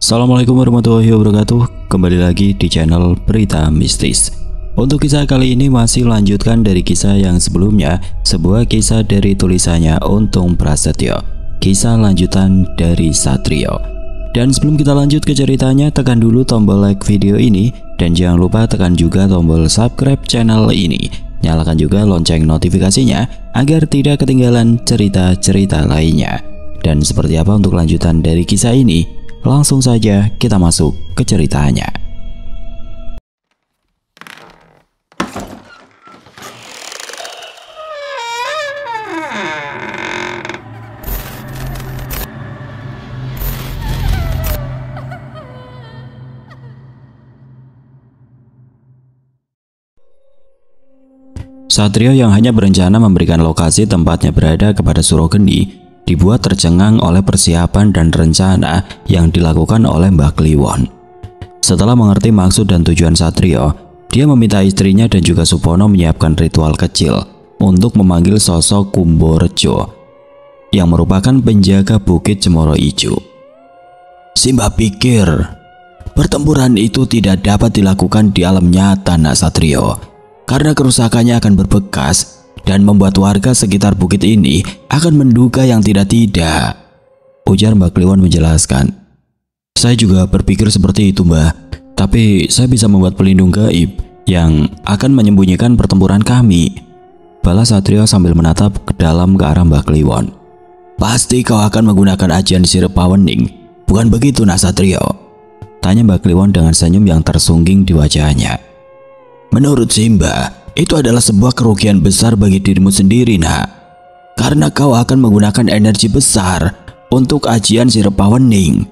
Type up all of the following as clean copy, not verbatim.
Assalamualaikum warahmatullahi wabarakatuh. Kembali lagi di channel Berita Mistis. Untuk kisah kali ini masih lanjutkan dari kisah yang sebelumnya, sebuah kisah dari tulisannya Untung Prasetyo. Kisah lanjutan dari Satrio. Dan sebelum kita lanjut ke ceritanya, tekan dulu tombol like video ini dan jangan lupa tekan juga tombol subscribe channel ini. Nyalakan juga lonceng notifikasinya agar tidak ketinggalan cerita-cerita lainnya. Dan seperti apa untuk lanjutan dari kisah ini? Langsung saja kita masuk ke ceritanya. Satrio yang hanya berencana memberikan lokasi tempatnya berada kepada Surogeni dibuat tercengang oleh persiapan dan rencana yang dilakukan oleh Mbah Kliwon. Setelah mengerti maksud dan tujuan Satrio, dia meminta istrinya dan juga Supono menyiapkan ritual kecil untuk memanggil sosok Kumborejo yang merupakan penjaga Bukit Cemoro Ijo. Simbah pikir pertempuran itu tidak dapat dilakukan di alam nyata, Nak Satrio, karena kerusakannya akan berbekas dan membuat warga sekitar bukit ini akan menduga yang tidak-tidak, ujar Mbah Kliwon menjelaskan. Saya juga berpikir seperti itu, Mbah, tapi saya bisa membuat pelindung gaib yang akan menyembunyikan pertempuran kami, balas Satrio sambil menatap ke dalam ke arah Mbah Kliwon. Pasti kau akan menggunakan ajian sirep pawening, bukan begitu, Nak Satrio? Tanya Mbah Kliwon dengan senyum yang tersungging di wajahnya. Menurut Simbah, itu adalah sebuah kerugian besar bagi dirimu sendiri, Nak, karena kau akan menggunakan energi besar untuk ajian sirep pawening.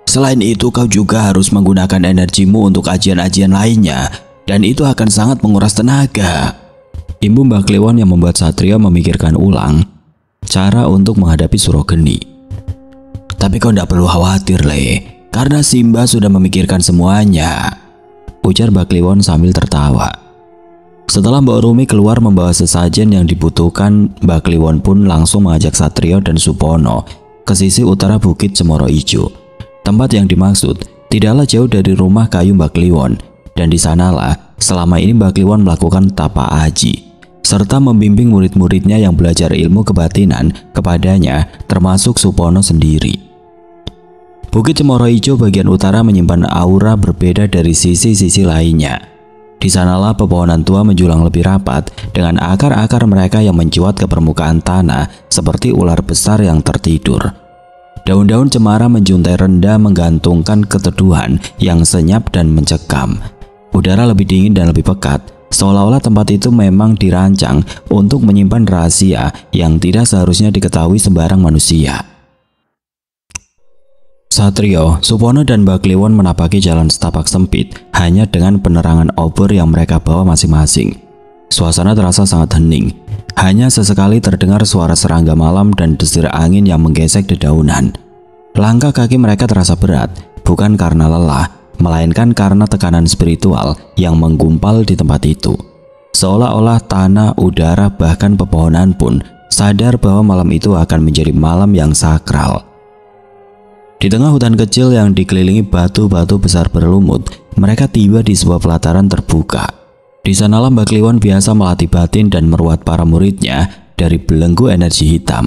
Selain itu, kau juga harus menggunakan energimu untuk ajian-ajian lainnya, dan itu akan sangat menguras tenaga. Imbu Mbah Kliwon yang membuat Satrio memikirkan ulang cara untuk menghadapi Surogeni. Tapi kau tidak perlu khawatir, Le, karena Simbah sudah memikirkan semuanya, ujar Mbah Kliwon sambil tertawa. Setelah Mbak Rumi keluar membawa sesajen yang dibutuhkan, Mbah Kliwon pun langsung mengajak Satrio dan Supono ke sisi utara Bukit Cemoro Ijo. Tempat yang dimaksud tidaklah jauh dari rumah kayu Mbah Kliwon, dan di sanalah selama ini Mbah Kliwon melakukan tapa aji serta membimbing murid-muridnya yang belajar ilmu kebatinan kepadanya, termasuk Supono sendiri. Bukit Cemoro Ijo bagian utara menyimpan aura berbeda dari sisi-sisi lainnya. Di sanalah pepohonan tua menjulang lebih rapat dengan akar-akar mereka yang mencuat ke permukaan tanah seperti ular besar yang tertidur. Daun-daun cemara menjuntai rendah menggantungkan keteduhan yang senyap dan mencekam. Udara lebih dingin dan lebih pekat, seolah-olah tempat itu memang dirancang untuk menyimpan rahasia yang tidak seharusnya diketahui sembarang manusia. Satrio, Supono dan Mbah Kliwon menapaki jalan setapak sempit hanya dengan penerangan obor yang mereka bawa masing-masing. Suasana terasa sangat hening. Hanya sesekali terdengar suara serangga malam dan desir angin yang menggesek dedaunan. Langkah kaki mereka terasa berat, bukan karena lelah, melainkan karena tekanan spiritual yang menggumpal di tempat itu. Seolah-olah tanah, udara, bahkan pepohonan pun sadar bahwa malam itu akan menjadi malam yang sakral. Di tengah hutan kecil yang dikelilingi batu-batu besar berlumut, mereka tiba di sebuah pelataran terbuka. Di sanalah Mbah Kliwon biasa melatih batin dan meruat para muridnya dari belenggu energi hitam.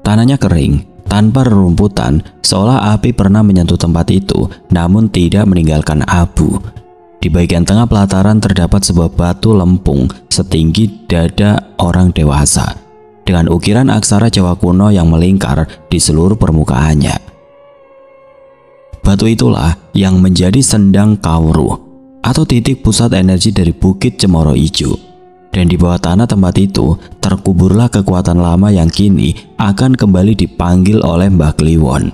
Tanahnya kering, tanpa rerumputan, seolah api pernah menyentuh tempat itu, namun tidak meninggalkan abu. Di bagian tengah pelataran terdapat sebuah batu lempung setinggi dada orang dewasa, dengan ukiran aksara Jawa kuno yang melingkar di seluruh permukaannya. Batu itulah yang menjadi sendang Kawruh atau titik pusat energi dari Bukit Cemoro Ijo. Dan di bawah tanah tempat itu terkuburlah kekuatan lama yang kini akan kembali dipanggil oleh Mbah Kliwon,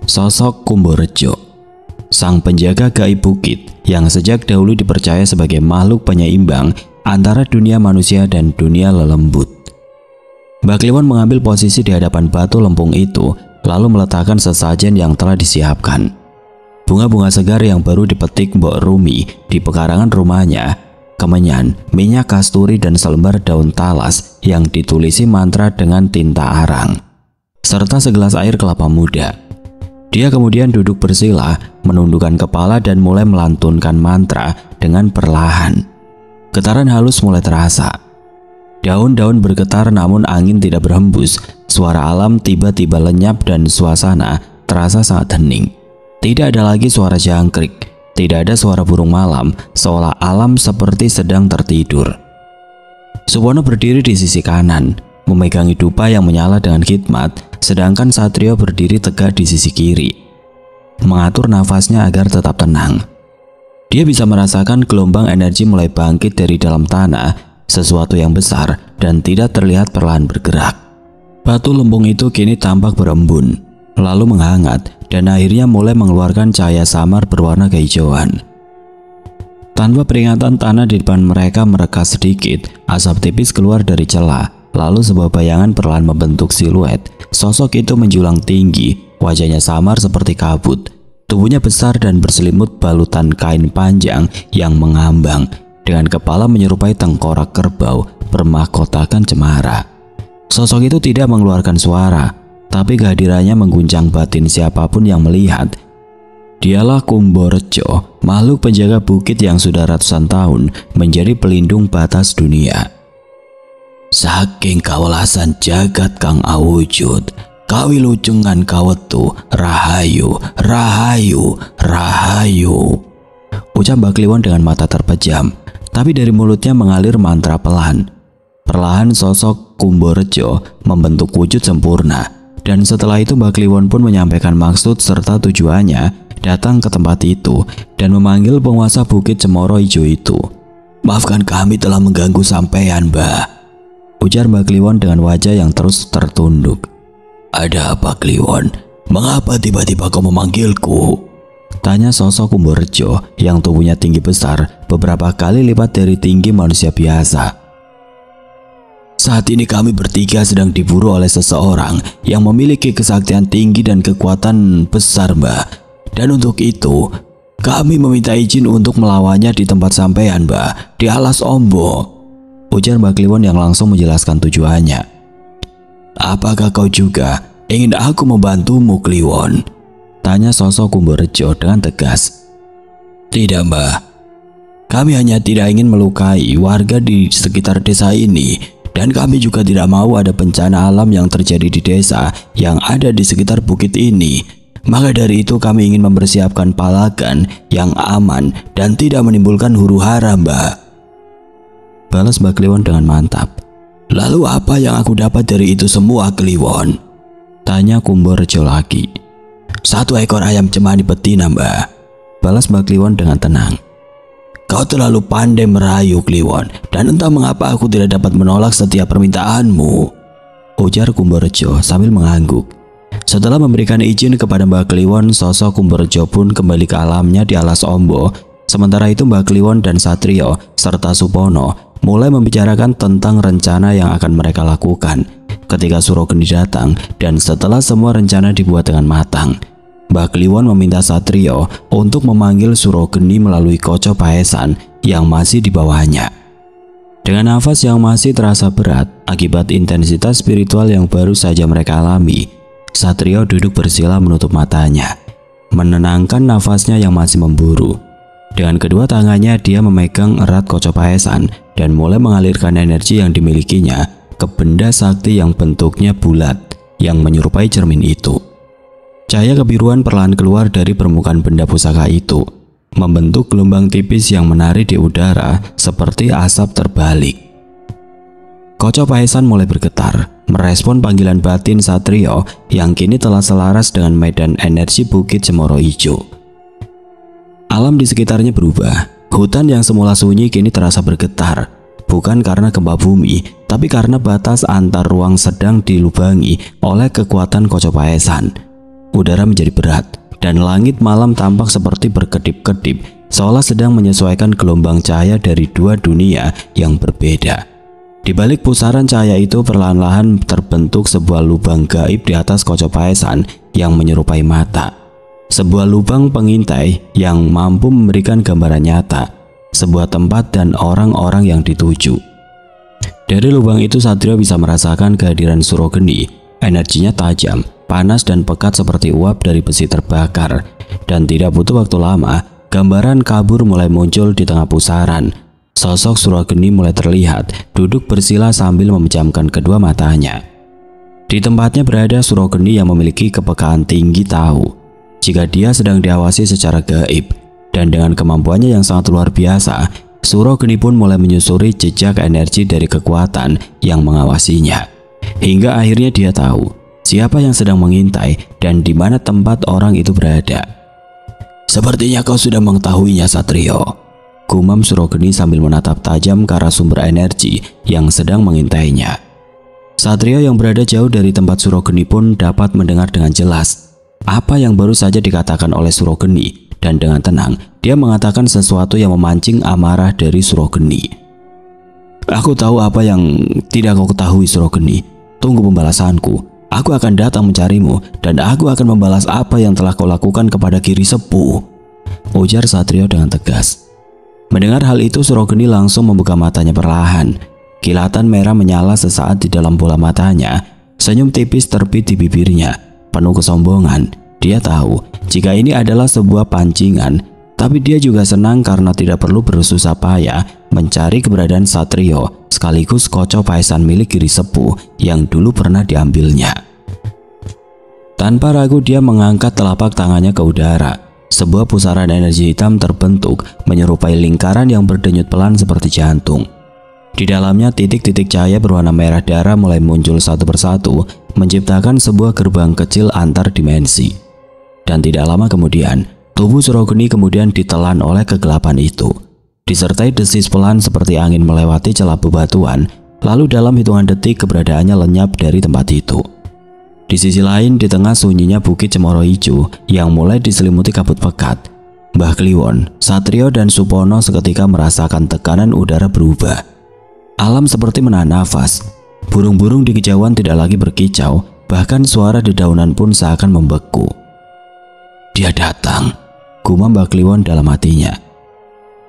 sosok Kumborejo, sang penjaga gaib bukit yang sejak dahulu dipercaya sebagai makhluk penyeimbang antara dunia manusia dan dunia lelembut. Mbah Kliwon mengambil posisi di hadapan batu lempung itu, lalu meletakkan sesajen yang telah disiapkan. Bunga-bunga segar yang baru dipetik Mbok Rumi di pekarangan rumahnya, kemenyan, minyak kasturi dan selembar daun talas yang ditulisi mantra dengan tinta arang, serta segelas air kelapa muda. Dia kemudian duduk bersila, menundukkan kepala dan mulai melantunkan mantra dengan perlahan. Getaran halus mulai terasa. Daun-daun bergetar namun angin tidak berhembus. Suara alam tiba-tiba lenyap dan suasana terasa sangat hening. Tidak ada lagi suara jangkrik, tidak ada suara burung malam, seolah alam seperti sedang tertidur. Supono berdiri di sisi kanan, memegangi dupa yang menyala dengan khidmat, sedangkan Satrio berdiri tegak di sisi kiri, mengatur nafasnya agar tetap tenang. Dia bisa merasakan gelombang energi mulai bangkit dari dalam tanah, sesuatu yang besar dan tidak terlihat perlahan bergerak. Batu lempung itu kini tampak berembun, lalu menghangat dan akhirnya mulai mengeluarkan cahaya samar berwarna kehijauan. Tanpa peringatan tanah di depan mereka mereka sedikit, asap tipis keluar dari celah, lalu sebuah bayangan perlahan membentuk siluet. Sosok itu menjulang tinggi, wajahnya samar seperti kabut. Tubuhnya besar dan berselimut balutan kain panjang yang mengambang, dengan kepala menyerupai tengkorak kerbau bermahkotakan cemara. Sosok itu tidak mengeluarkan suara, tapi kehadirannya mengguncang batin siapapun yang melihat. Dialah Kumborejo, makhluk penjaga bukit yang sudah ratusan tahun menjadi pelindung batas dunia. Saking kawelasan jagat kang awujud, kawilujengan kawetu rahayu, rahayu, rahayu. Ucap Mbah Kliwon dengan mata terpejam, tapi dari mulutnya mengalir mantra pelan. Perlahan sosok Kumborejo membentuk wujud sempurna, dan setelah itu Mbah Kliwon pun menyampaikan maksud serta tujuannya datang ke tempat itu dan memanggil penguasa Bukit Cemoro Ijo itu. Maafkan kami telah mengganggu sampean, Mbah, ujar Mbah Kliwon dengan wajah yang terus tertunduk. Ada apa, Kliwon? Mengapa tiba-tiba kau memanggilku? Tanya sosok Kumborejo yang tubuhnya tinggi besar, beberapa kali lipat dari tinggi manusia biasa. Saat ini kami bertiga sedang diburu oleh seseorang yang memiliki kesaktian tinggi dan kekuatan besar, Mbah. Dan untuk itu, kami meminta izin untuk melawannya di tempat sampean, Mbah, di Alas Ombo, ujar Mbah Kliwon yang langsung menjelaskan tujuannya. Apakah kau juga ingin aku membantumu, Kliwon? Tanya sosok Kumborejo dengan tegas. Tidak, Mbah. Kami hanya tidak ingin melukai warga di sekitar desa ini, dan kami juga tidak mau ada bencana alam yang terjadi di desa yang ada di sekitar bukit ini. Maka dari itu kami ingin mempersiapkan palagan yang aman dan tidak menimbulkan huru-hara, Mbah, balas Mbah Kliwon dengan mantap. Lalu apa yang aku dapat dari itu semua, Kliwon? Tanya Kumborejo lagi. 1 ekor ayam cemani betina, Mbah, balas Mbah Kliwon dengan tenang. Kau terlalu pandai merayu, Kliwon, dan entah mengapa aku tidak dapat menolak setiap permintaanmu, ujar Kumborejo sambil mengangguk. Setelah memberikan izin kepada Mbah Kliwon, sosok Kumborejo pun kembali ke alamnya di Alas Ombo. Sementara itu Mbah Kliwon dan Satrio serta Supono mulai membicarakan tentang rencana yang akan mereka lakukan ketika Surogendi datang. Dan setelah semua rencana dibuat dengan matang, Mbah Kliwon meminta Satrio untuk memanggil Surogendi melalui Koco Paesan yang masih di bawahnya. Dengan nafas yang masih terasa berat akibat intensitas spiritual yang baru saja mereka alami, Satrio duduk bersila menutup matanya, menenangkan nafasnya yang masih memburu. Dengan kedua tangannya dia memegang erat Koco Paesan dan mulai mengalirkan energi yang dimilikinya ke benda sakti yang bentuknya bulat yang menyerupai cermin itu. Cahaya kebiruan perlahan keluar dari permukaan benda pusaka itu, membentuk gelombang tipis yang menari di udara seperti asap terbalik. Koco Paesan mulai bergetar, merespon panggilan batin Satrio yang kini telah selaras dengan medan energi Bukit Cemoro Ijo. Alam di sekitarnya berubah. Hutan yang semula sunyi kini terasa bergetar, bukan karena gempa bumi, tapi karena batas antar ruang sedang dilubangi oleh kekuatan Koco Paesan. Udara menjadi berat, dan langit malam tampak seperti berkedip-kedip, seolah sedang menyesuaikan gelombang cahaya dari dua dunia yang berbeda. Di balik pusaran cahaya itu perlahan-lahan terbentuk sebuah lubang gaib di atas Koco Paesan yang menyerupai mata. Sebuah lubang pengintai yang mampu memberikan gambaran nyata, sebuah tempat dan orang-orang yang dituju. Dari lubang itu Satrio bisa merasakan kehadiran Surogendi. Energinya tajam, panas dan pekat seperti uap dari besi terbakar. Dan tidak butuh waktu lama, gambaran kabur mulai muncul di tengah pusaran. Sosok Surogeni mulai terlihat duduk bersila sambil memejamkan kedua matanya. Di tempatnya berada Surogeni yang memiliki kepekaan tinggi tahu jika dia sedang diawasi secara gaib. Dan dengan kemampuannya yang sangat luar biasa, Surogeni pun mulai menyusuri jejak energi dari kekuatan yang mengawasinya. Hingga akhirnya dia tahu siapa yang sedang mengintai dan di mana tempat orang itu berada. "Sepertinya kau sudah mengetahuinya, Satrio," gumam Surogeni sambil menatap tajam ke arah sumber energi yang sedang mengintainya. Satrio yang berada jauh dari tempat Surogeni pun dapat mendengar dengan jelas apa yang baru saja dikatakan oleh Surogeni, dan dengan tenang dia mengatakan sesuatu yang memancing amarah dari Surogeni. "Aku tahu apa yang tidak kau ketahui, Surogeni. Tunggu pembalasanku. Aku akan datang mencarimu dan aku akan membalas apa yang telah kau lakukan kepada Giri Sepuh," ujar Satrio dengan tegas. Mendengar hal itu, Surogeni langsung membuka matanya perlahan. Kilatan merah menyala sesaat di dalam bola matanya. Senyum tipis terbit di bibirnya, penuh kesombongan. Dia tahu jika ini adalah sebuah pancingan, tapi dia juga senang karena tidak perlu bersusah payah mencari keberadaan Satrio sekaligus Koco Paesan milik Giri Sepuh yang dulu pernah diambilnya. Tanpa ragu dia mengangkat telapak tangannya ke udara. Sebuah pusaran energi hitam terbentuk menyerupai lingkaran yang berdenyut pelan seperti jantung. Di dalamnya titik-titik cahaya berwarna merah darah mulai muncul satu persatu, menciptakan sebuah gerbang kecil antar dimensi. Dan tidak lama kemudian, tubuh Surogeni kemudian ditelan oleh kegelapan itu, disertai desis pelan seperti angin melewati celah bebatuan. Lalu dalam hitungan detik keberadaannya lenyap dari tempat itu. Di sisi lain, di tengah sunyinya Bukit Cemoro Ijo yang mulai diselimuti kabut pekat, Mbah Kliwon, Satrio dan Supono seketika merasakan tekanan udara berubah. Alam seperti menahan nafas. Burung-burung di kejauhan tidak lagi berkicau, bahkan suara dedaunan pun seakan membeku. "Dia datang," gumam Mbah Kliwon dalam hatinya.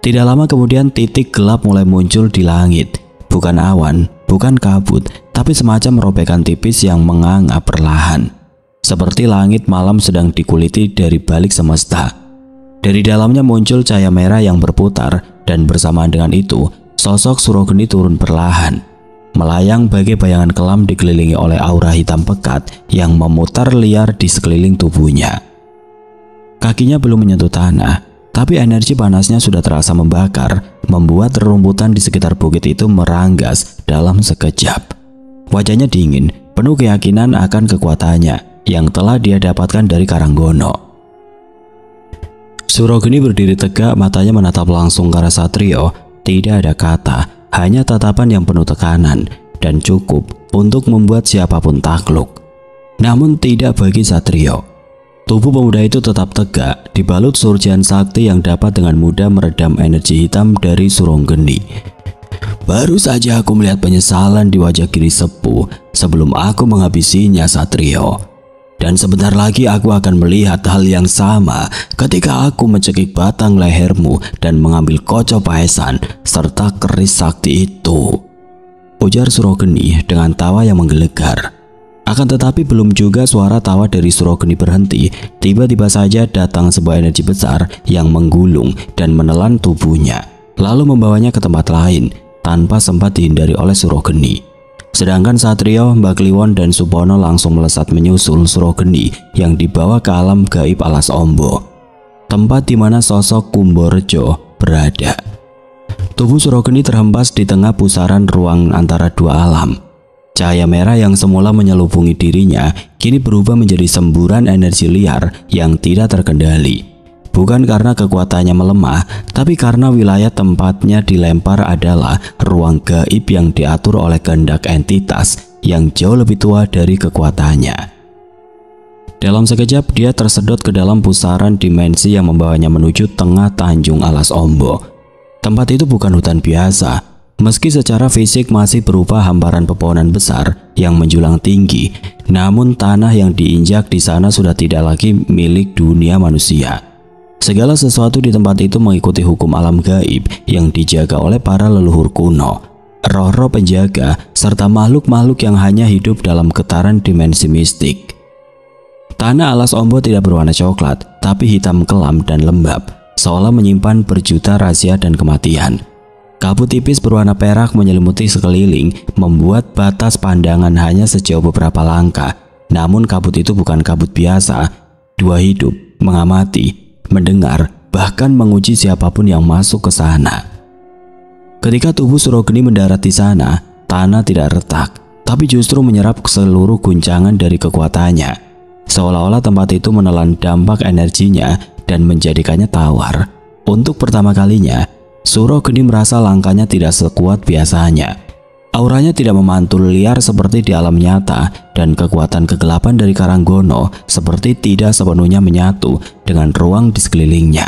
Tidak lama kemudian titik gelap mulai muncul di langit. Bukan awan, bukan kabut, tapi semacam robekan tipis yang menganga perlahan. Seperti langit malam sedang dikuliti dari balik semesta. Dari dalamnya muncul cahaya merah yang berputar, dan bersamaan dengan itu sosok Surogeni turun perlahan, melayang bagai bayangan kelam dikelilingi oleh aura hitam pekat yang memutar liar di sekeliling tubuhnya. Kakinya belum menyentuh tanah, tapi energi panasnya sudah terasa membakar, membuat rerumputan di sekitar bukit itu meranggas dalam sekejap. Wajahnya dingin, penuh keyakinan akan kekuatannya yang telah dia dapatkan dari Karanggono. Surogeni berdiri tegak, matanya menatap langsung ke arah Satrio. Tidak ada kata, hanya tatapan yang penuh tekanan dan cukup untuk membuat siapapun takluk. Namun tidak bagi Satrio. Tubuh pemuda itu tetap tegak, dibalut surjan sakti yang dapat dengan mudah meredam energi hitam dari Surogeni. "Baru saja aku melihat penyesalan di wajah Giri Sepuh sebelum aku menghabisinya, Satrio. Dan sebentar lagi aku akan melihat hal yang sama ketika aku mencekik batang lehermu dan mengambil Koco Paesan serta keris sakti itu," ujar Surogeni dengan tawa yang menggelegar. Akan tetapi belum juga suara tawa dari Surogeni berhenti, tiba-tiba saja datang sebuah energi besar yang menggulung dan menelan tubuhnya, lalu membawanya ke tempat lain tanpa sempat dihindari oleh Surogeni. Sedangkan Satrio, Mbah Kliwon dan Supono langsung melesat menyusul Surogeni yang dibawa ke alam gaib Alas Ombo, tempat di mana sosok Kumborejo berada. Tubuh Surogeni terhempas di tengah pusaran ruang antara dua alam. Cahaya merah yang semula menyelubungi dirinya kini berubah menjadi semburan energi liar yang tidak terkendali. Bukan karena kekuatannya melemah, tapi karena wilayah tempatnya dilempar adalah ruang gaib yang diatur oleh kehendak entitas yang jauh lebih tua dari kekuatannya. Dalam sekejap dia tersedot ke dalam pusaran dimensi yang membawanya menuju tengah Tanjung Alas Ombo. Tempat itu bukan hutan biasa, meski secara fisik masih berupa hamparan pepohonan besar yang menjulang tinggi, namun tanah yang diinjak di sana sudah tidak lagi milik dunia manusia. Segala sesuatu di tempat itu mengikuti hukum alam gaib yang dijaga oleh para leluhur kuno, roh-roh penjaga, serta makhluk-makhluk yang hanya hidup dalam getaran dimensi mistik. Tanah alas Ombo tidak berwarna coklat, tapi hitam kelam dan lembab, seolah menyimpan berjuta rahasia dan kematian. Kabut tipis berwarna perak menyelimuti sekeliling, membuat batas pandangan hanya sejauh beberapa langkah. Namun kabut itu bukan kabut biasa. Dua hidup, mengamati, mendengar, bahkan menguji siapapun yang masuk ke sana. Ketika tubuh Surogeni mendarat di sana, tanah tidak retak, tapi justru menyerap seluruh guncangan dari kekuatannya. Seolah-olah tempat itu menelan dampak energinya dan menjadikannya tawar. Untuk pertama kalinya, Surogeni merasa langkahnya tidak sekuat biasanya. Auranya tidak memantul liar seperti di alam nyata, dan kekuatan kegelapan dari Karanggono seperti tidak sepenuhnya menyatu dengan ruang di sekelilingnya.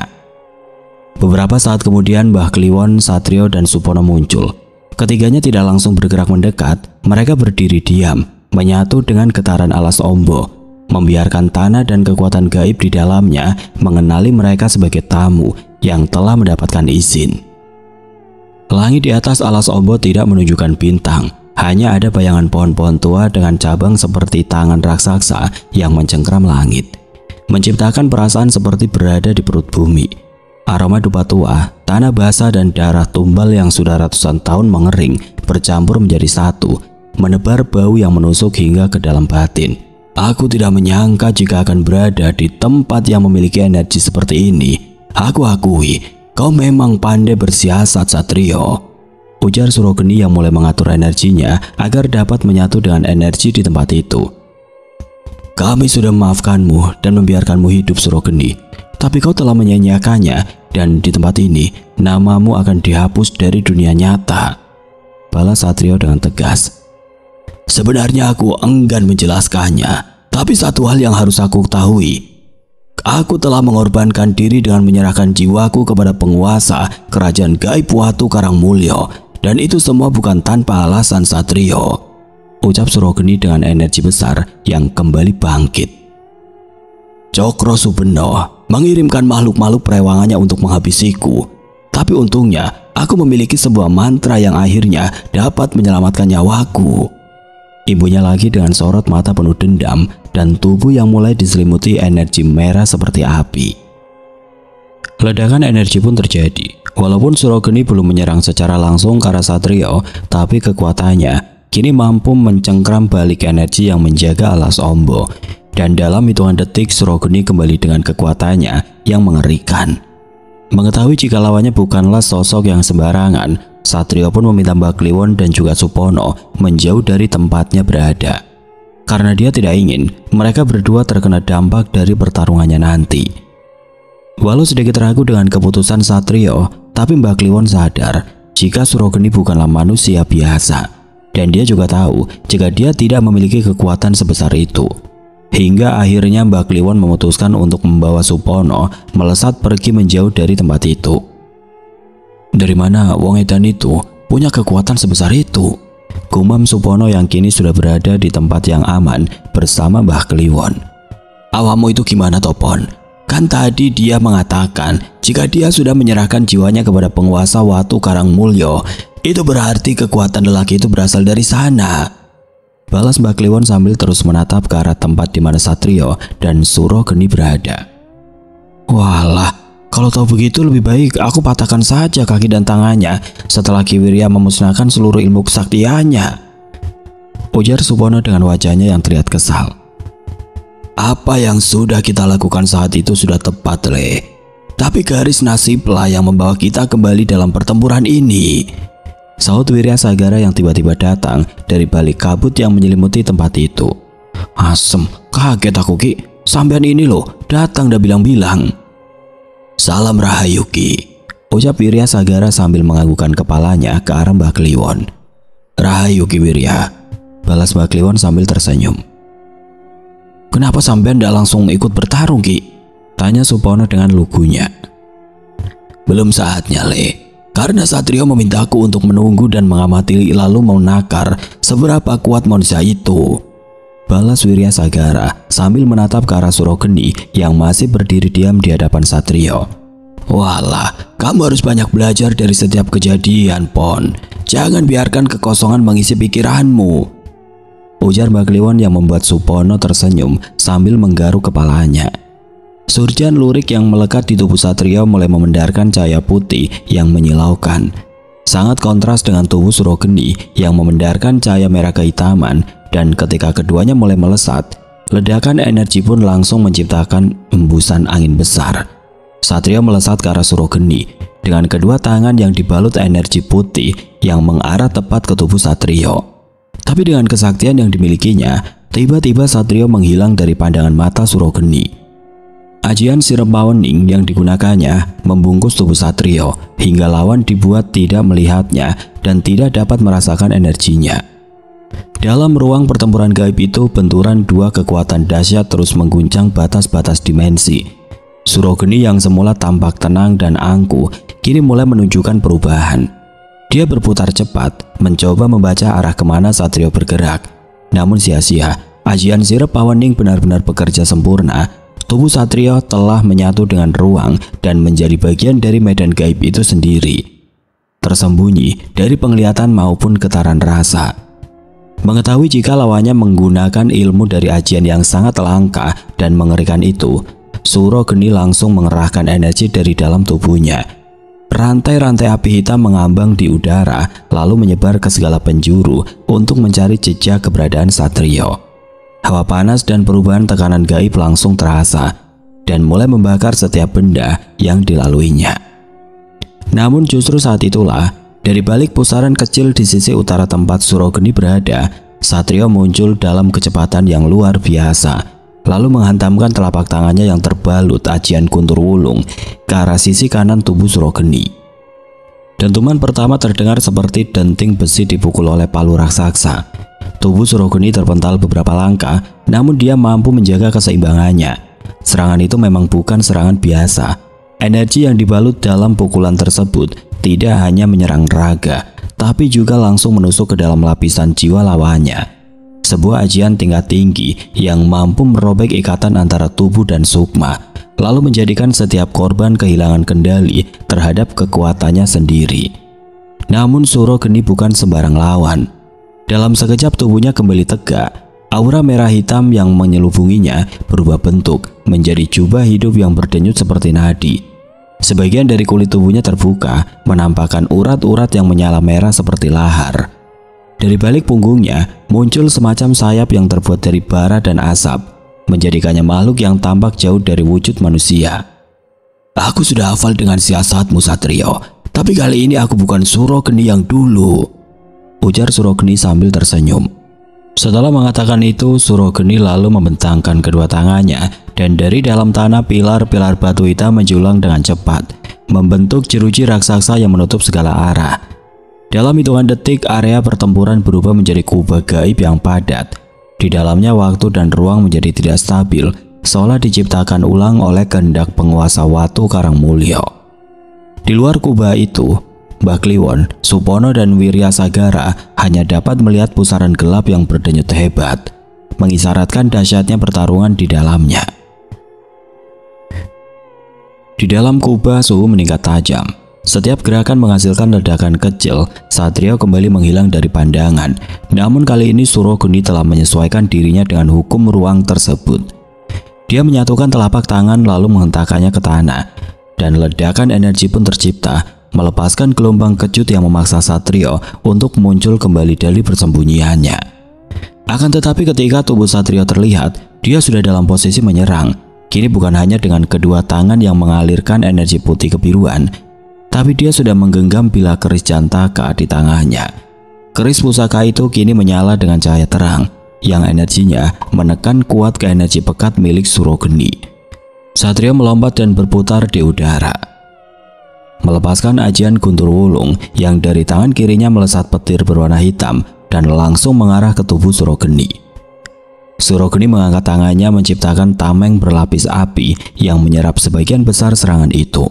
Beberapa saat kemudian Mbah Kliwon, Satrio, dan Supono muncul. Ketiganya tidak langsung bergerak mendekat, mereka berdiri diam, menyatu dengan getaran alas Ombo, membiarkan tanah dan kekuatan gaib di dalamnya mengenali mereka sebagai tamu yang telah mendapatkan izin. Langit di atas alas Ombo tidak menunjukkan bintang, hanya ada bayangan pohon-pohon tua dengan cabang seperti tangan raksasa yang mencengkram langit, menciptakan perasaan seperti berada di perut bumi. Aroma dupa tua, tanah basah, dan darah tumbal yang sudah ratusan tahun mengering bercampur menjadi satu, menebar bau yang menusuk hingga ke dalam batin. Aku tidak menyangka jika akan berada di tempat yang memiliki energi seperti ini. Aku akui, kau memang pandai bersiasat, Satrio, ujar Surogeni yang mulai mengatur energinya agar dapat menyatu dengan energi di tempat itu. Kami sudah memaafkanmu dan membiarkanmu hidup, Surogeni, tapi kau telah menyia-nyiakannya, dan di tempat ini namamu akan dihapus dari dunia nyata, balas Satrio dengan tegas. Sebenarnya aku enggan menjelaskannya, tapi satu hal yang harus aku ketahui. Aku telah mengorbankan diri dengan menyerahkan jiwaku kepada penguasa kerajaan gaib Watu Karangmulyo, dan itu semua bukan tanpa alasan, Satrio, ucap Surogeni dengan energi besar yang kembali bangkit. Cokro Subeno mengirimkan makhluk-makhluk perewangannya untuk menghabisiku, tapi untungnya aku memiliki sebuah mantra yang akhirnya dapat menyelamatkan nyawaku. Ibunya lagi dengan sorot mata penuh dendam dan tubuh yang mulai diselimuti energi merah seperti api. Ledakan energi pun terjadi. Walaupun Surogeni belum menyerang secara langsung ke arah Satrio, tapi kekuatannya kini mampu mencengkram balik energi yang menjaga alas Ombo. Dan dalam hitungan detik Surogeni kembali dengan kekuatannya yang mengerikan. Mengetahui jika lawannya bukanlah sosok yang sembarangan, Satrio pun meminta Mbah Kliwon dan juga Supono menjauh dari tempatnya berada, karena dia tidak ingin mereka berdua terkena dampak dari pertarungannya nanti. Walau sedikit ragu dengan keputusan Satrio, tapi Mbah Kliwon sadar jika Surogeni bukanlah manusia biasa, dan dia juga tahu jika dia tidak memiliki kekuatan sebesar itu. Hingga akhirnya Mbah Kliwon memutuskan untuk membawa Supono melesat pergi menjauh dari tempat itu. Dari mana wong edan itu punya kekuatan sebesar itu? Gumam Supono yang kini sudah berada di tempat yang aman bersama Mbah Kliwon. Awamu itu gimana, Topon? Kan tadi dia mengatakan jika dia sudah menyerahkan jiwanya kepada penguasa Watu Karangmulyo, itu berarti kekuatan lelaki itu berasal dari sana, balas Mbah Kliwon sambil terus menatap ke arah tempat di mana Satrio dan Surogeni berada. Walah, kalau tahu begitu lebih baik aku patahkan saja kaki dan tangannya setelah Ki Wirya memusnahkan seluruh ilmu kesaktiannya, ujar Supono dengan wajahnya yang terlihat kesal. Apa yang sudah kita lakukan saat itu sudah tepat, Le. Tapi garis nasiblah yang membawa kita kembali dalam pertempuran ini, saut Wirya Sagara yang tiba-tiba datang dari balik kabut yang menyelimuti tempat itu. Asem, kaget aku, Ki. Sampean ini loh, datang dah bilang-bilang. Salam Rahayu, Ki, ucap Wirya Sagara sambil menganggukkan kepalanya ke arah Mbah Kliwon. Rahayu, Ki Wirya, balas Mbah Kliwon sambil tersenyum. Kenapa sampean tidak langsung ikut bertarung, Ki? Tanya Supono dengan lugunya. Belum saatnya, Le. Karena Satrio memintaku untuk menunggu dan mengamati lalu menakar seberapa kuat manusia itu, balas Wirya Sagara sambil menatap ke arah Surogeni yang masih berdiri diam di hadapan Satrio. Walah, kamu harus banyak belajar dari setiap kejadian, Pon. Jangan biarkan kekosongan mengisi pikiranmu. ujar Mbak Kliwon yang membuat Supono tersenyum sambil menggaruk kepalanya. Surjan lurik yang melekat di tubuh Satrio mulai memendarkan cahaya putih yang menyilaukan. Sangat kontras dengan tubuh Surogeni yang memendarkan cahaya merah kehitaman, dan ketika keduanya mulai melesat, ledakan energi pun langsung menciptakan embusan angin besar. Satrio melesat ke arah Surogeni dengan kedua tangan yang dibalut energi putih yang mengarah tepat ke tubuh Satrio. Tapi dengan kesaktian yang dimilikinya, tiba-tiba Satrio menghilang dari pandangan mata Surogeni. Ajian Sirep Pawening yang digunakannya membungkus tubuh Satrio hingga lawan dibuat tidak melihatnya dan tidak dapat merasakan energinya. Dalam ruang pertempuran gaib itu, benturan dua kekuatan dahsyat terus mengguncang batas-batas dimensi. Surogeni yang semula tampak tenang dan angkuh kini mulai menunjukkan perubahan. Dia berputar cepat, mencoba membaca arah kemana Satrio bergerak. Namun sia-sia, ajian Sirep Pawening benar-benar bekerja sempurna. Tubuh Satrio telah menyatu dengan ruang dan menjadi bagian dari medan gaib itu sendiri, tersembunyi dari penglihatan maupun getaran rasa. Mengetahui jika lawannya menggunakan ilmu dari ajian yang sangat langka dan mengerikan itu, Surogeni langsung mengerahkan energi dari dalam tubuhnya. Rantai-rantai api hitam mengambang di udara lalu menyebar ke segala penjuru untuk mencari jejak keberadaan Satrio. Hawa panas dan perubahan tekanan gaib langsung terasa dan mulai membakar setiap benda yang dilaluinya. Namun justru saat itulah, dari balik pusaran kecil di sisi utara tempat Surogeni berada, Satrio muncul dalam kecepatan yang luar biasa, lalu menghantamkan telapak tangannya yang terbalut ajian Guntur Wulung ke arah sisi kanan tubuh Surogeni. Dentuman pertama terdengar seperti denting besi dipukul oleh palu raksasa. Tubuh Surogeni terpental beberapa langkah, namun dia mampu menjaga keseimbangannya. Serangan itu memang bukan serangan biasa. Energi yang dibalut dalam pukulan tersebut tidak hanya menyerang raga, tapi juga langsung menusuk ke dalam lapisan jiwa lawannya. Sebuah ajian tingkat tinggi yang mampu merobek ikatan antara tubuh dan sukma, lalu menjadikan setiap korban kehilangan kendali terhadap kekuatannya sendiri. Namun Surogeni bukan sembarang lawan. Dalam sekejap tubuhnya kembali tegak. Aura merah hitam yang menyelubunginya berubah bentuk menjadi jubah hidup yang berdenyut seperti nadi. Sebagian dari kulit tubuhnya terbuka, menampakkan urat-urat yang menyala merah seperti lahar. Dari balik punggungnya muncul semacam sayap yang terbuat dari bara dan asap, menjadikannya makhluk yang tampak jauh dari wujud manusia. Aku sudah hafal dengan siasatmu Satrio, tapi kali ini aku bukan Surogeni yang dulu, ujar Surogeni sambil tersenyum. Setelah mengatakan itu, Surogeni lalu membentangkan kedua tangannya dan dari dalam tanah pilar-pilar batu hitam menjulang dengan cepat, membentuk jeruji raksasa yang menutup segala arah. Dalam hitungan detik, area pertempuran berubah menjadi kubah gaib yang padat. Di dalamnya waktu dan ruang menjadi tidak stabil, seolah diciptakan ulang oleh kehendak penguasa Watu Karangmulyo. Di luar kubah itu, Mbak Kliwon, Supono dan Wirya Sagara hanya dapat melihat pusaran gelap yang berdenyut hebat, mengisyaratkan dahsyatnya pertarungan di dalamnya. Di dalam kubah suhu meningkat tajam. Setiap gerakan menghasilkan ledakan kecil. Satrio kembali menghilang dari pandangan. Namun kali ini Surogeni telah menyesuaikan dirinya dengan hukum ruang tersebut. Dia menyatukan telapak tangan lalu menghentakkannya ke tanah, dan ledakan energi pun tercipta, melepaskan gelombang kejut yang memaksa Satrio untuk muncul kembali dari persembunyiannya. Akan tetapi ketika tubuh Satrio terlihat, dia sudah dalam posisi menyerang. Kini bukan hanya dengan kedua tangan yang mengalirkan energi putih kebiruan, tapi dia sudah menggenggam bilah keris jantaka di tangannya. Keris pusaka itu kini menyala dengan cahaya terang, yang energinya menekan kuat ke energi pekat milik Surogeni. Satrio melompat dan berputar di udara, melepaskan ajian Guntur Wulung yang dari tangan kirinya melesat petir berwarna hitam dan langsung mengarah ke tubuh Surogeni. Surogeni mengangkat tangannya menciptakan tameng berlapis api yang menyerap sebagian besar serangan itu.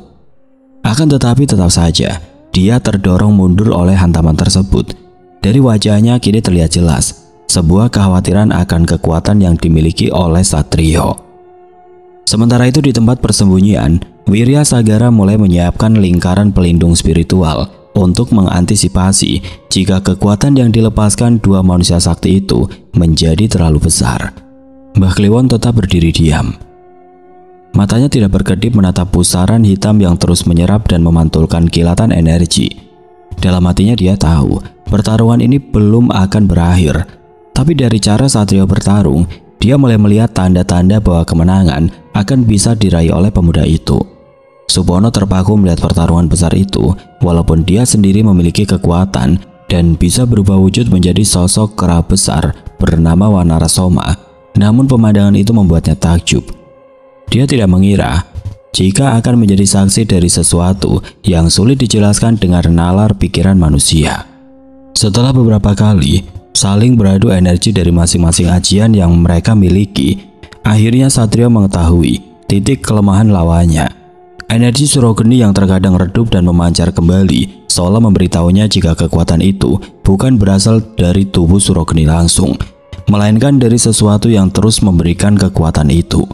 Akan tetapi tetap saja, dia terdorong mundur oleh hantaman tersebut. Dari wajahnya kini terlihat jelas sebuah kekhawatiran akan kekuatan yang dimiliki oleh Satrio. Sementara itu di tempat persembunyian, Wirya Sagara mulai menyiapkan lingkaran pelindung spiritual untuk mengantisipasi jika kekuatan yang dilepaskan dua manusia sakti itu menjadi terlalu besar. Mbah Kliwon tetap berdiri diam. Matanya tidak berkedip menatap pusaran hitam yang terus menyerap dan memantulkan kilatan energi. Dalam hatinya dia tahu pertarungan ini belum akan berakhir. Tapi dari cara Satrio bertarung, dia mulai melihat tanda-tanda bahwa kemenangan akan bisa diraih oleh pemuda itu. Supono terpaku melihat pertarungan besar itu, walaupun dia sendiri memiliki kekuatan dan bisa berubah wujud menjadi sosok kera besar bernama Wanarasoma. Namun pemandangan itu membuatnya takjub. Dia tidak mengira jika akan menjadi saksi dari sesuatu yang sulit dijelaskan dengan nalar pikiran manusia. Setelah beberapa kali saling beradu energi dari masing-masing ajian yang mereka miliki, akhirnya Satrio mengetahui titik kelemahan lawannya. Energi Surogeni yang terkadang redup dan memancar kembali seolah memberitahunya jika kekuatan itu bukan berasal dari tubuh Surogeni langsung, melainkan dari sesuatu yang terus memberikan kekuatan itu.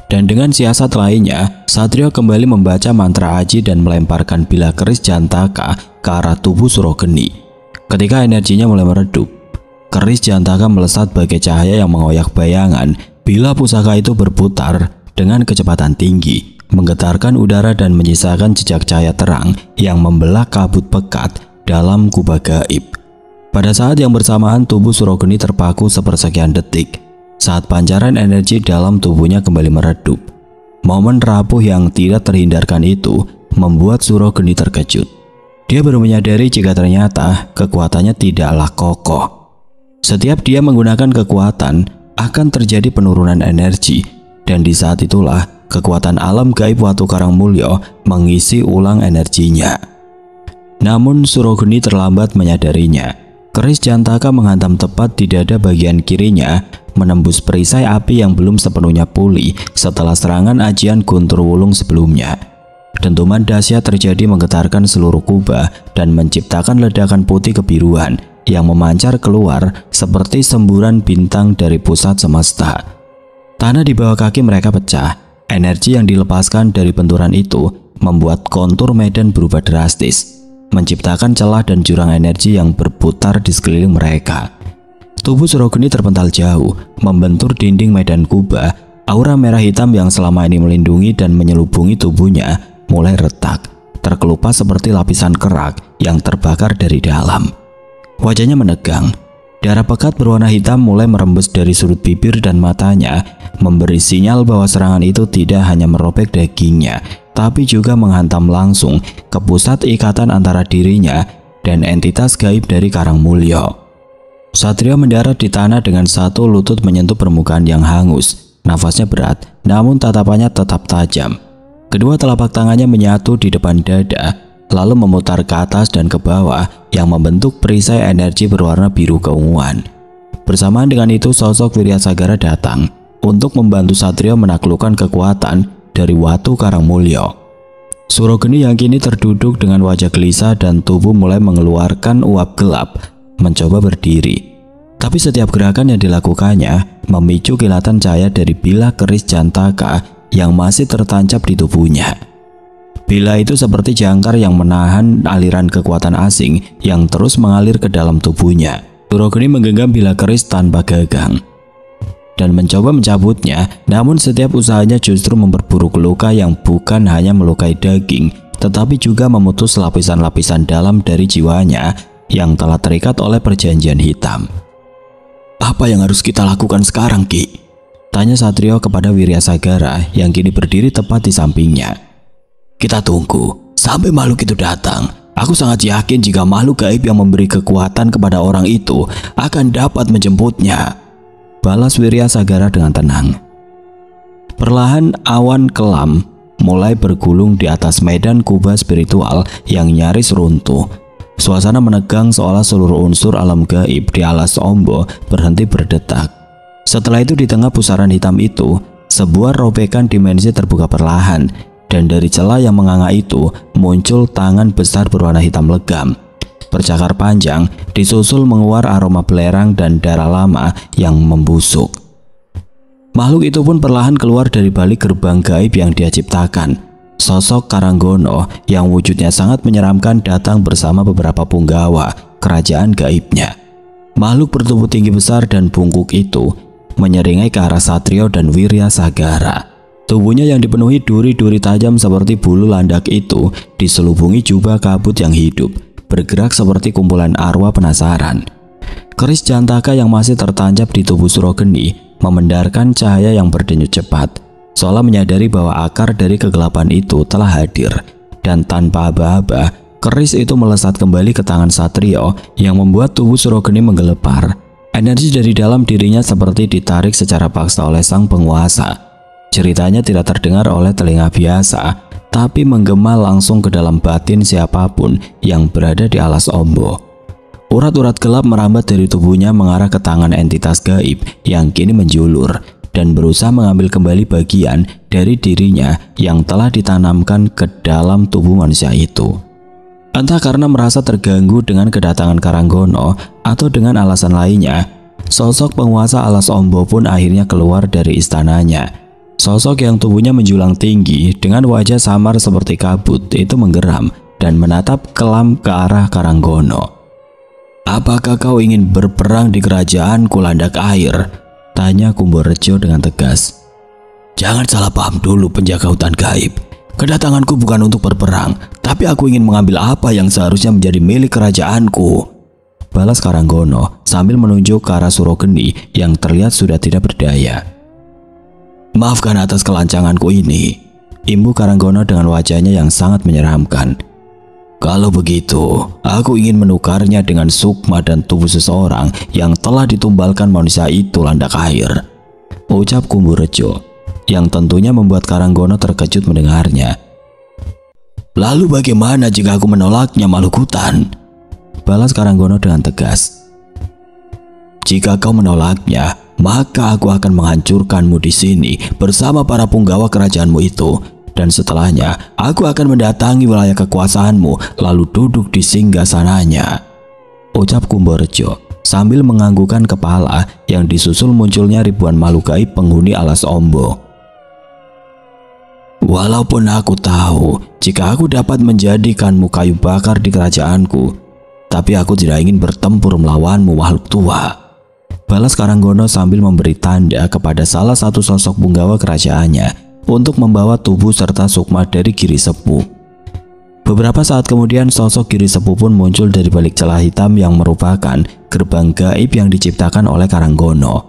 Dan dengan siasat lainnya, Satrio kembali membaca mantra aji dan melemparkan bila keris Jantaka ke arah tubuh Surogeni. Ketika energinya mulai meredup, keris Jantaka melesat bagai cahaya yang mengoyak bayangan bila pusaka itu berputar dengan kecepatan tinggi, menggetarkan udara dan menyisakan jejak cahaya terang yang membelah kabut pekat dalam kubah gaib. Pada saat yang bersamaan tubuh Surogeni terpaku sepersekian detik saat pancaran energi dalam tubuhnya kembali meredup. Momen rapuh yang tidak terhindarkan itu membuat Surogeni terkejut. Dia baru menyadari jika ternyata kekuatannya tidaklah kokoh. Setiap dia menggunakan kekuatan akan terjadi penurunan energi, dan di saat itulah kekuatan alam gaib Watu Karangmulya mengisi ulang energinya. Namun Surogeni terlambat menyadarinya. Keris Jantaka menghantam tepat di dada bagian kirinya, menembus perisai api yang belum sepenuhnya pulih setelah serangan ajian Guntur Wulung sebelumnya. Dentuman dahsyat terjadi menggetarkan seluruh kubah dan menciptakan ledakan putih kebiruan yang memancar keluar seperti semburan bintang dari pusat semesta. Tanah di bawah kaki mereka pecah. Energi yang dilepaskan dari benturan itu membuat kontur medan berubah drastis, menciptakan celah dan jurang energi yang berputar di sekeliling mereka. Tubuh Surogeni terpental jauh, membentur dinding medan kubah. Aura merah hitam yang selama ini melindungi dan menyelubungi tubuhnya mulai retak, terkelupas seperti lapisan kerak yang terbakar dari dalam. Wajahnya menegang. Darah pekat berwarna hitam mulai merembes dari sudut bibir dan matanya, memberi sinyal bahwa serangan itu tidak hanya merobek dagingnya, tapi juga menghantam langsung ke pusat ikatan antara dirinya dan entitas gaib dari Karangmulya. Satrio mendarat di tanah dengan satu lutut menyentuh permukaan yang hangus. Nafasnya berat, namun tatapannya tetap tajam. Kedua telapak tangannya menyatu di depan dada, lalu memutar ke atas dan ke bawah yang membentuk perisai energi berwarna biru keunguan. Bersamaan dengan itu sosok Wiryasagara datang untuk membantu Satrio menaklukkan kekuatan dari Watu Karangmulya. Surogeni yang kini terduduk dengan wajah gelisah dan tubuh mulai mengeluarkan uap gelap mencoba berdiri. Tapi setiap gerakan yang dilakukannya memicu kilatan cahaya dari bila keris Jantaka yang masih tertancap di tubuhnya. Bila itu seperti jangkar yang menahan aliran kekuatan asing yang terus mengalir ke dalam tubuhnya. Surogeni menggenggam bila keris tanpa gagang dan mencoba mencabutnya, namun setiap usahanya justru memperburuk luka yang bukan hanya melukai daging, tetapi juga memutus lapisan-lapisan dalam dari jiwanya yang telah terikat oleh perjanjian hitam. "Apa yang harus kita lakukan sekarang, Ki?" tanya Satrio kepada Wiryasagara yang kini berdiri tepat di sampingnya. "Kita tunggu sampai makhluk itu datang. Aku sangat yakin jika makhluk gaib yang memberi kekuatan kepada orang itu akan dapat menjemputnya," balas Wiryasagara dengan tenang. Perlahan awan kelam mulai bergulung di atas medan kubah spiritual yang nyaris runtuh. Suasana menegang seolah seluruh unsur alam gaib di alas Ombo berhenti berdetak. Setelah itu di tengah pusaran hitam itu, sebuah robekan dimensi terbuka perlahan, dan dari celah yang menganga itu muncul tangan besar berwarna hitam legam. Bercakar panjang disusul menguar aroma belerang dan darah lama yang membusuk. Makhluk itu pun perlahan keluar dari balik gerbang gaib yang dia ciptakan. Sosok Karanggono yang wujudnya sangat menyeramkan datang bersama beberapa punggawa kerajaan gaibnya. Makhluk bertubuh tinggi besar dan bungkuk itu menyeringai ke arah Satrio dan Wirya Sagara. Tubuhnya yang dipenuhi duri-duri tajam seperti bulu landak itu diselubungi jubah kabut yang hidup, bergerak seperti kumpulan arwah penasaran. Keris jantaka yang masih tertancap di tubuh Surogeni memendarkan cahaya yang berdenyut cepat, seolah menyadari bahwa akar dari kegelapan itu telah hadir. Dan tanpa aba-aba, keris itu melesat kembali ke tangan Satrio yang membuat tubuh Surogeni menggelepar. Energi dari dalam dirinya seperti ditarik secara paksa oleh sang penguasa. Ceritanya tidak terdengar oleh telinga biasa, tapi menggema langsung ke dalam batin siapapun yang berada di alas Ombo. Urat-urat gelap merambat dari tubuhnya mengarah ke tangan entitas gaib yang kini menjulur dan berusaha mengambil kembali bagian dari dirinya yang telah ditanamkan ke dalam tubuh manusia itu. Entah karena merasa terganggu dengan kedatangan Karanggono atau dengan alasan lainnya, sosok penguasa alas Ombo pun akhirnya keluar dari istananya. Sosok yang tubuhnya menjulang tinggi dengan wajah samar seperti kabut itu menggeram dan menatap kelam ke arah Karanggono. "Apakah kau ingin berperang di kerajaanku, Landak Air?" tanya Kumborejo dengan tegas. "Jangan salah paham dulu, penjaga hutan gaib. Kedatanganku bukan untuk berperang, tapi aku ingin mengambil apa yang seharusnya menjadi milik kerajaanku," balas Karanggono sambil menunjuk ke arah Surogeni yang terlihat sudah tidak berdaya. "Maafkan atas kelancanganku ini," imbu Karanggono dengan wajahnya yang sangat menyeramkan. "Kalau begitu, aku ingin menukarnya dengan sukma dan tubuh seseorang yang telah ditumbalkan manusia itu, Landak Air," ucap Kumborejo, yang tentunya membuat Karanggono terkejut mendengarnya. "Lalu bagaimana jika aku menolaknya, makhluk hutan?" balas Karanggono dengan tegas. "Jika kau menolaknya, maka aku akan menghancurkanmu di sini bersama para punggawa kerajaanmu itu. Dan setelahnya, aku akan mendatangi wilayah kekuasaanmu lalu duduk di singgasananya," ucap Kumborejo sambil menganggukkan kepala yang disusul munculnya ribuan makhluk gaib penghuni alas Ombo. "Walaupun aku tahu jika aku dapat menjadikanmu kayu bakar di kerajaanku, tapi aku tidak ingin bertempur melawanmu, makhluk tua," balas Karanggono sambil memberi tanda kepada salah satu sosok punggawa kerajaannya untuk membawa tubuh serta sukma dari Giri Sepuh. Beberapa saat kemudian sosok Giri Sepuh pun muncul dari balik celah hitam yang merupakan gerbang gaib yang diciptakan oleh Karanggono.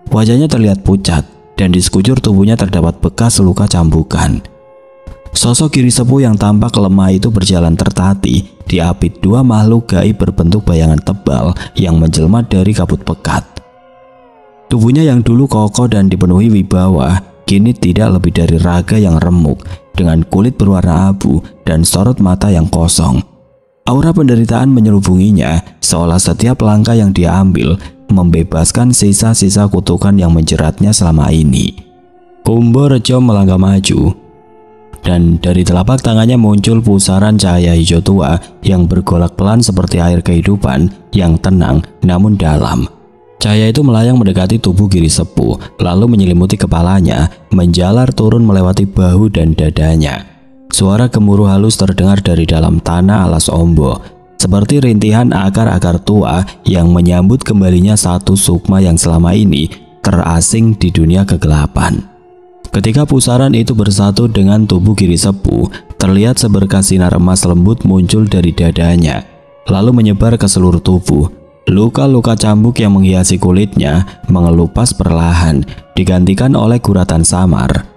Wajahnya terlihat pucat dan di sekujur tubuhnya terdapat bekas luka cambukan. Sosok Giri Sepuh yang tampak lemah itu berjalan tertati diapit dua makhluk gaib berbentuk bayangan tebal yang menjelma dari kabut pekat. Tubuhnya yang dulu kokoh dan dipenuhi wibawa kini tidak lebih dari raga yang remuk dengan kulit berwarna abu dan sorot mata yang kosong. Aura penderitaan menyelubunginya seolah setiap langkah yang dia ambil membebaskan sisa-sisa kutukan yang menjeratnya selama ini. Kumborejo melangkah maju dan dari telapak tangannya muncul pusaran cahaya hijau tua yang bergolak pelan seperti air kehidupan yang tenang namun dalam. Cahaya itu melayang mendekati tubuh Giri Sepuh, lalu menyelimuti kepalanya, menjalar turun melewati bahu dan dadanya. Suara gemuruh halus terdengar dari dalam tanah alas Ombo, seperti rintihan akar-akar tua yang menyambut kembalinya satu sukma yang selama ini terasing di dunia kegelapan. Ketika pusaran itu bersatu dengan tubuh Giri Sepuh, terlihat seberkas sinar emas lembut muncul dari dadanya, lalu menyebar ke seluruh tubuh. Luka-luka cambuk yang menghiasi kulitnya mengelupas perlahan, digantikan oleh guratan samar.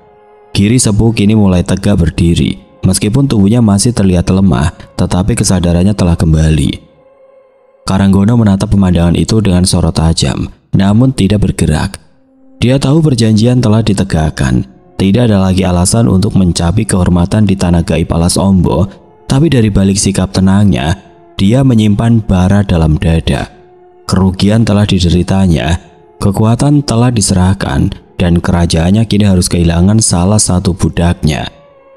Giri Sepuh kini mulai tegak berdiri, meskipun tubuhnya masih terlihat lemah, tetapi kesadarannya telah kembali. Karanggono menatap pemandangan itu dengan sorot tajam, namun tidak bergerak. Dia tahu perjanjian telah ditegakkan. Tidak ada lagi alasan untuk mencabik kehormatan di tanah gaib alas Ombo, tapi dari balik sikap tenangnya, dia menyimpan bara dalam dada. Kerugian telah dideritanya, kekuatan telah diserahkan, dan kerajaannya kini harus kehilangan salah satu budaknya.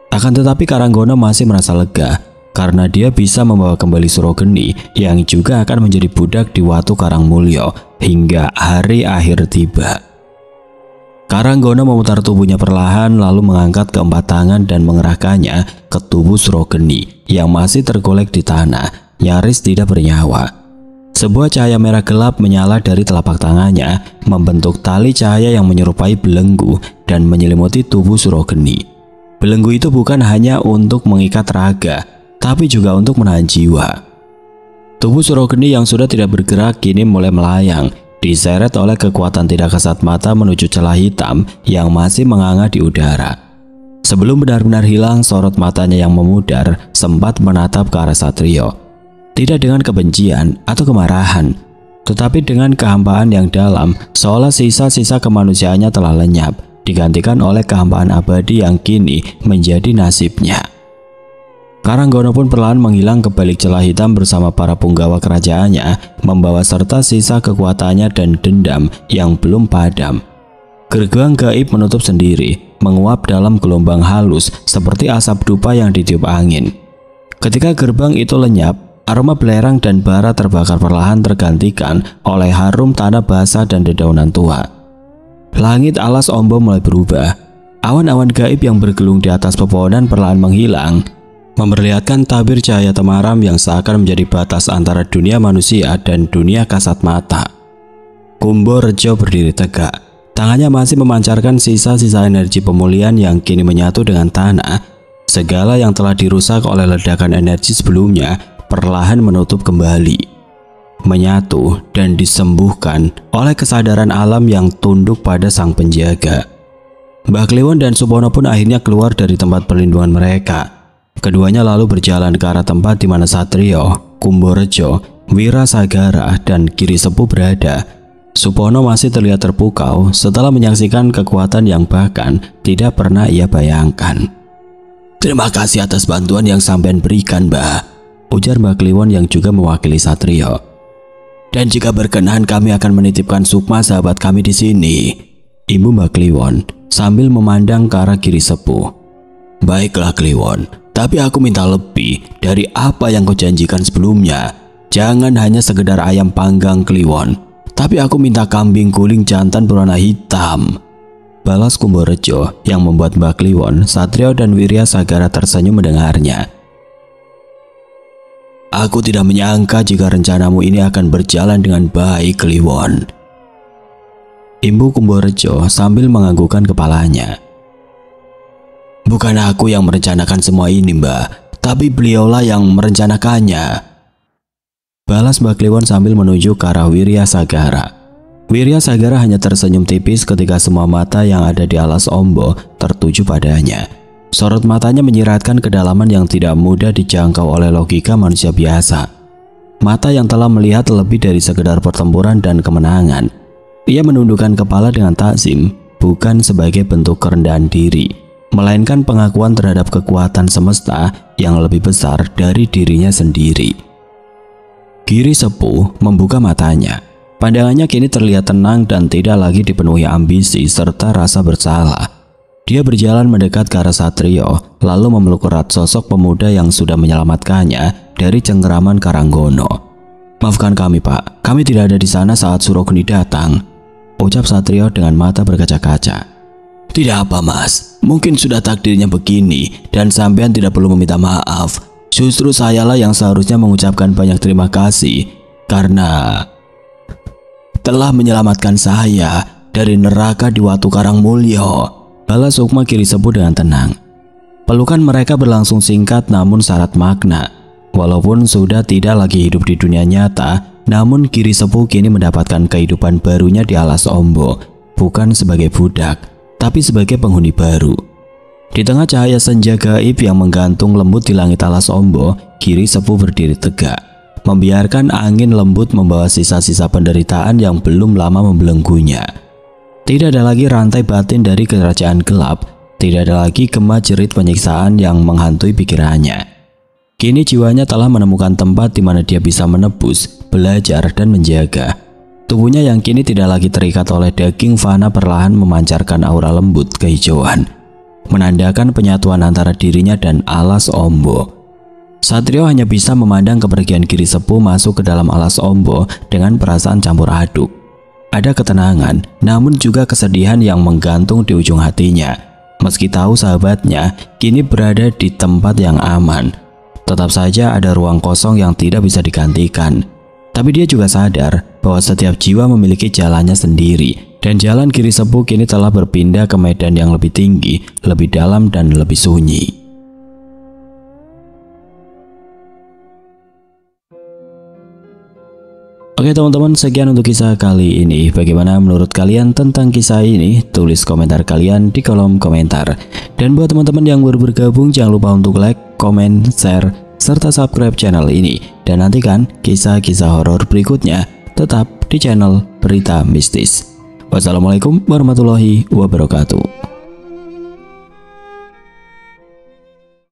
Akan tetapi Karanggono masih merasa lega karena dia bisa membawa kembali Surogeni yang juga akan menjadi budak di Watu Karangmulyo hingga hari akhir tiba. Karanggono memutar tubuhnya perlahan lalu mengangkat keempat tangan dan mengerahkannya ke tubuh Surogeni yang masih tergolek di tanah, nyaris tidak bernyawa. Sebuah cahaya merah gelap menyala dari telapak tangannya, membentuk tali cahaya yang menyerupai belenggu dan menyelimuti tubuh Surogeni. Belenggu itu bukan hanya untuk mengikat raga, tapi juga untuk menahan jiwa. Tubuh Surogeni yang sudah tidak bergerak kini mulai melayang, diseret oleh kekuatan tidak kasat mata menuju celah hitam yang masih menganga di udara. Sebelum benar-benar hilang, sorot matanya yang memudar sempat menatap ke arah Satrio. Tidak dengan kebencian atau kemarahan, tetapi dengan kehampaan yang dalam, seolah sisa-sisa kemanusiaannya telah lenyap, digantikan oleh kehampaan abadi yang kini menjadi nasibnya. Karanggono pun perlahan menghilang ke balik celah hitam bersama para punggawa kerajaannya, membawa serta sisa kekuatannya dan dendam yang belum padam. Gerbang gaib menutup sendiri, menguap dalam gelombang halus seperti asap dupa yang ditiup angin. Ketika gerbang itu lenyap, aroma belerang dan bara terbakar perlahan tergantikan oleh harum tanah basah dan dedaunan tua. Langit alas Ombo mulai berubah. Awan-awan gaib yang bergelung di atas pepohonan perlahan menghilang, memperlihatkan tabir cahaya temaram yang seakan menjadi batas antara dunia manusia dan dunia kasat mata. Kumborejo berdiri tegak. Tangannya masih memancarkan sisa-sisa energi pemulihan yang kini menyatu dengan tanah. Segala yang telah dirusak oleh ledakan energi sebelumnya perlahan menutup kembali, menyatu dan disembuhkan oleh kesadaran alam yang tunduk pada sang penjaga. Mbah Kliwon dan Supono pun akhirnya keluar dari tempat perlindungan mereka. Keduanya lalu berjalan ke arah tempat di mana Satrio, Kumborejo, Wira Sagara, dan Giri Sepuh berada. Supono masih terlihat terpukau setelah menyaksikan kekuatan yang bahkan tidak pernah ia bayangkan. "Terima kasih atas bantuan yang sampean berikan, Mbah," ujar Mbah Kliwon yang juga mewakili Satrio. "Dan jika berkenan kami akan menitipkan Sukma sahabat kami di sini," imbu Mbah Kliwon sambil memandang ke arah Giri Sepuh. "Baiklah Kliwon, tapi aku minta lebih dari apa yang kau janjikan sebelumnya. Jangan hanya sekedar ayam panggang Kliwon, tapi aku minta kambing guling jantan berwarna hitam," balas Kumborejo yang membuat Mbah Kliwon, Satrio, dan Wirya Sagara tersenyum mendengarnya. "Aku tidak menyangka jika rencanamu ini akan berjalan dengan baik, Kliwon," imbu Kumborejo sambil menganggukkan kepalanya. "Bukan aku yang merencanakan semua ini, Mbah, tapi beliaulah yang merencanakannya," balas Mbah Kliwon sambil menuju ke arah Wirya Sagara. Wirya Sagara hanya tersenyum tipis ketika semua mata yang ada di alas Ombo tertuju padanya. Sorot matanya menyiratkan kedalaman yang tidak mudah dijangkau oleh logika manusia biasa. Mata yang telah melihat lebih dari sekedar pertempuran dan kemenangan. Ia menundukkan kepala dengan takzim, bukan sebagai bentuk kerendahan diri, melainkan pengakuan terhadap kekuatan semesta yang lebih besar dari dirinya sendiri. Giri Sepuh membuka matanya. Pandangannya kini terlihat tenang dan tidak lagi dipenuhi ambisi serta rasa bersalah. Dia berjalan mendekat ke arah Satrio, lalu memeluk erat sosok pemuda yang sudah menyelamatkannya dari cengkeraman Karanggono. "Maafkan kami, Pak. Kami tidak ada di sana saat Surogeni datang," ucap Satrio dengan mata berkaca-kaca. "Tidak apa, Mas. Mungkin sudah takdirnya begini dan sampean tidak perlu meminta maaf. Justru sayalah yang seharusnya mengucapkan banyak terima kasih karena telah menyelamatkan saya dari neraka di Watu Karangmulyo," balas Sukma Giri Sepuh dengan tenang. Pelukan mereka berlangsung singkat namun syarat makna. Walaupun sudah tidak lagi hidup di dunia nyata, namun Giri Sepuh kini mendapatkan kehidupan barunya di alas Ombo, bukan sebagai budak, tapi sebagai penghuni baru. Di tengah cahaya senja gaib yang menggantung lembut di langit alas Ombo, Giri Sepuh berdiri tegak, membiarkan angin lembut membawa sisa-sisa penderitaan yang belum lama membelenggunya. Tidak ada lagi rantai batin dari kerajaan gelap, tidak ada lagi gema jerit penyiksaan yang menghantui pikirannya. Kini jiwanya telah menemukan tempat di mana dia bisa menebus, belajar, dan menjaga. Tubuhnya yang kini tidak lagi terikat oleh daging fana perlahan memancarkan aura lembut kehijauan, menandakan penyatuan antara dirinya dan alas Ombo. Satrio hanya bisa memandang kepergian Giri Sepuh masuk ke dalam alas Ombo dengan perasaan campur aduk. ada ketenangan, namun juga kesedihan yang menggantung di ujung hatinya. Meski tahu sahabatnya kini berada di tempat yang aman, tetap saja ada ruang kosong yang tidak bisa digantikan. Tapi dia juga sadar bahwa setiap jiwa memiliki jalannya sendiri, dan jalan kiri sepuh kini telah berpindah ke medan yang lebih tinggi, lebih dalam dan lebih sunyi. Oke teman-teman, sekian untuk kisah kali ini. Bagaimana menurut kalian tentang kisah ini? Tulis komentar kalian di kolom komentar. Dan buat teman-teman yang baru bergabung, jangan lupa untuk like, komen, share, serta subscribe channel ini. Dan nantikan kisah-kisah horor berikutnya tetap di channel Berita Mistis. Wassalamualaikum warahmatullahi wabarakatuh.